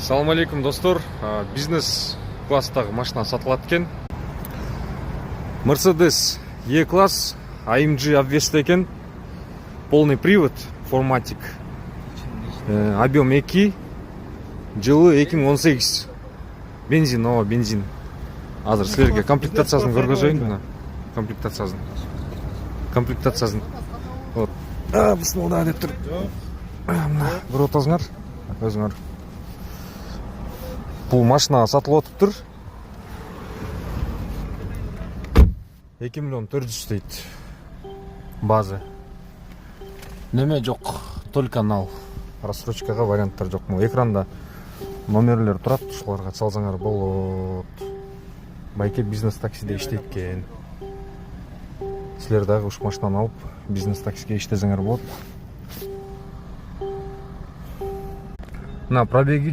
Салам алейкум достор. Бизнес класстағы машина сатылат екен. Mercedes E-класс AMG обвесті екен. Полный привод, форматик. Объем 2, жылы 2018. Бензин, бензин. Азыр сілерге комплектациясын көргізейін. Мына комплектациясын. Вот. Бисмилла деп тұр. Мына бір отазыңар. Өзіңер. Бұл машина сатылып отып тұр. 2 миллион 400 дейді. Базы. Неме жоқ, только нал. Рассрочкаға варианттар жоқ. Экранда номерлер тұрады, шуларға салсаңар болады. Байке бизнес таксиде іштейді екен. Сілер дағы үш машинаны алып, бизнес таксиге іштезіңер болады. На пробеги